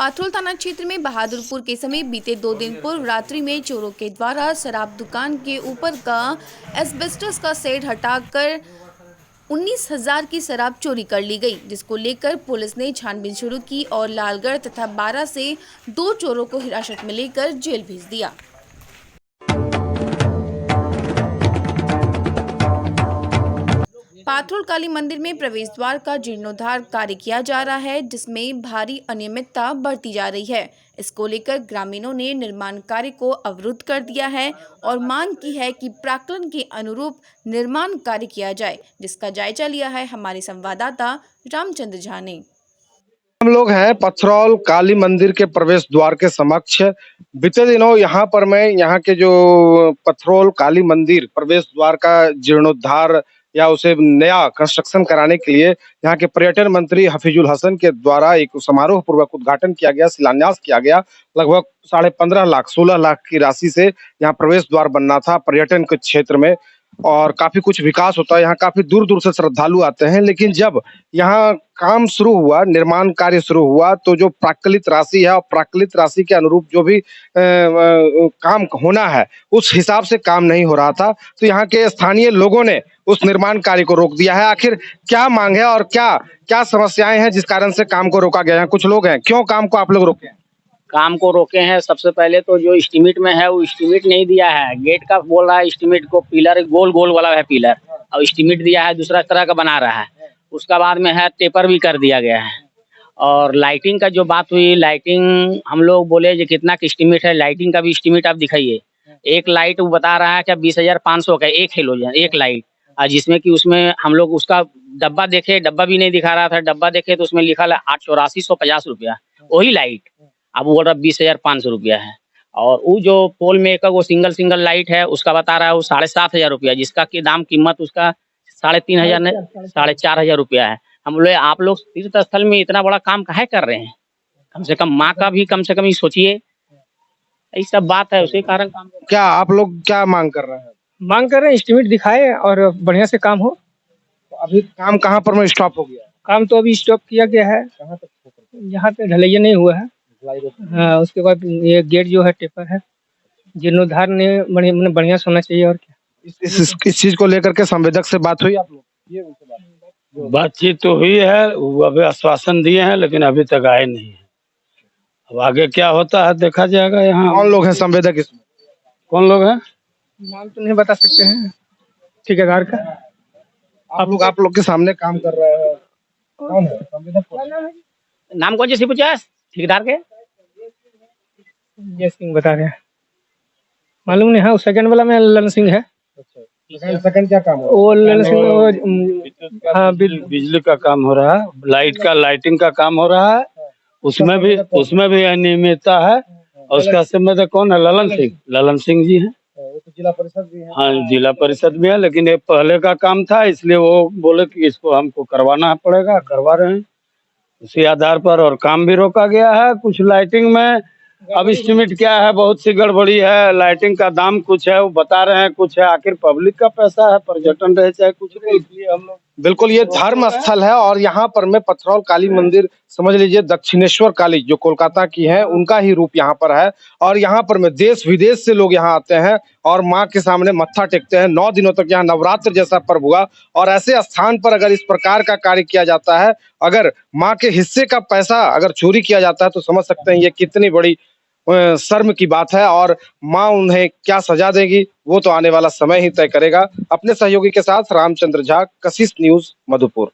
पाथरोल थाना क्षेत्र में बहादुरपुर के समीप बीते 2 दिन पूर्व रात्रि में चोरों के द्वारा शराब दुकान के ऊपर का एस्बेस्टस का शेड हटाकर 19,000 की शराब चोरी कर ली गई, जिसको लेकर पुलिस ने छानबीन शुरू की और लालगढ़ तथा बारा से 2 चोरों को हिरासत में लेकर जेल भेज दिया। पाथरोल काली मंदिर में प्रवेश द्वार का जीर्णोद्धार कार्य किया जा रहा है, जिसमें भारी अनियमितता बढ़ती जा रही है। इसको लेकर ग्रामीणों ने निर्माण कार्य को अवरुद्ध कर दिया है और मांग की है कि प्राक्कलन के अनुरूप निर्माण कार्य किया जाए, जिसका जायजा लिया है हमारे संवाददाता रामचंद्र झा ने। हम लोग हैं पथरौल काली मंदिर के प्रवेश द्वार के समक्ष। बीते दिनों यहाँ पर मैं यहाँ के जो पथरौल काली मंदिर प्रवेश द्वार का जीर्णोद्धार या उसे नया कंस्ट्रक्शन कराने के लिए यहाँ के पर्यटन मंत्री हफीजुल हसन के द्वारा एक समारोह पूर्वक उद्घाटन किया गया, शिलान्यास किया गया। लगभग 15.5 लाख 16 लाख की राशि से यहाँ प्रवेश द्वार बनना था पर्यटन के क्षेत्र में और काफी कुछ विकास होता है। यहाँ काफी दूर दूर से श्रद्धालु आते हैं, लेकिन जब यहाँ काम शुरू हुआ, निर्माण कार्य शुरू हुआ, तो जो प्राक्कलित राशि है और प्राक्कलित राशि के अनुरूप जो भी काम होना है उस हिसाब से काम नहीं हो रहा था। तो यहाँ के स्थानीय लोगों ने उस निर्माण कार्य को रोक दिया है। आखिर क्या मांग है और क्या क्या समस्याएं हैं जिस कारण से काम को रोका गया है? कुछ लोग हैं, क्यों काम को आप लोग रोके हैं? काम को रोके हैं, सबसे पहले तो जो एस्टीमेट में है वो एस्टीमेट नहीं दिया है। गेट का बोल रहा है एस्टीमेट को, पिलर गोल गोल वाला है पिलर, और एस्टीमेट दिया है दूसरा तरह का बना रहा है। उसका बाद में है टेपर भी कर दिया गया है। और लाइटिंग का जो बात हुई, लाइटिंग हम लोग बोले जो कितना का एस्टीमेट है, लाइटिंग का भी एस्टीमेट आप दिखाइए। एक लाइट वो बता रहा है कि 20,500 का एक हेलोजन एक लाइट, और जिसमें कि उसमें हम लोग उसका डब्बा देखे, डब्बा भी नहीं दिखा रहा था। डब्बा देखे तो उसमें लिखा है 8450 रुपया वही लाइट, अब वो 20,500 रुपया है। और वो जो पोल में एक वो सिंगल सिंगल लाइट है उसका बता रहा है वो 7,500 रुपया, जिसका की दाम कीमत उसका 3,500 4,500 रुपया है। हम बोले आप लोग तीर्थ स्थल में इतना बड़ा काम काहे कर रहे हैं? कम से कम माँ का भी कम से कम ही सोचिए। यही सब बात है, उसी कारण काम। क्या आप लोग क्या मांग कर रहे हैं? मांग कर रहे हैं एस्टीमेट दिखाए और बढ़िया से काम हो। तो अभी काम कहाँ पर में स्टॉप हो गया है? काम तो अभी स्टॉप किया गया है, यहाँ पे ढलैया नहीं हुआ है। हाँ, उसके बाद ये गेट जो है टेपर है, जीर्णोद्धार ने बढ़िया से होना चाहिए। और क्या इस चीज को लेकर के संवेदक से बात हुई आप लोग? ये बातचीत तो हुई है, वो अभी आश्वासन दिए हैं, लेकिन अभी तक आए नहीं है। अब आगे क्या होता है देखा जाएगा। यहाँ कौन लोग हैं संवेदक इसमें? कौन लोग हैं? नाम तो नहीं बता सकते हैं ठेकेदार का। आप लोग के सामने काम कर रहे हैं, कौन है संवेदक? कौन है? नाम कौन सी पूछा ठेकेदार के? जय सिंह बता रहे हैं, मालूम नहीं। हाँ, सेकंड वाला में ललन सिंह है। सेकंड क्या काम है? वो ललन सिंह वो हाँ बिजली का काम हो रहा है, लाइटिंग का काम हो रहा है। उसमें भी अनियमितता है। और उसका संवेदक कौन है? ललन सिंह जी हैं। वो तो जिला परिषद भी है। हाँ, जिला परिषद भी है, लेकिन ये पहले का काम था, इसलिए वो बोले कि इसको हमको करवाना पड़ेगा, करवा रहे हैं उसी आधार पर। और काम भी रोका गया है। कुछ लाइटिंग में अब एस्टीमेट क्या है, बहुत सी गड़बड़ी है। लाइटिंग का दाम कुछ है वो बता रहे हैं, कुछ है। आखिर पब्लिक का पैसा है, पर्यटन रहे चाहे कुछ नहीं, इसलिए हम लोग। बिल्कुल, ये धर्म स्थल है और यहाँ पर में पथरौल काली मंदिर समझ लीजिए दक्षिणेश्वर काली जो कोलकाता की है उनका ही रूप यहाँ पर है। और यहाँ पर में देश विदेश से लोग यहाँ आते हैं और माँ के सामने मत्था टेकते हैं। 9 दिनों तक यहाँ नवरात्र जैसा पर्व हुआ और ऐसे स्थान पर अगर इस प्रकार का कार्य किया जाता है, अगर माँ के हिस्से का पैसा अगर चोरी किया जाता है, तो समझ सकते हैं ये कितनी बड़ी शर्म की बात है। और माँ उन्हें क्या सजा देगी वो तो आने वाला समय ही तय करेगा। अपने सहयोगी के साथ रामचंद्र झा, कशिश न्यूज, मधुपुर।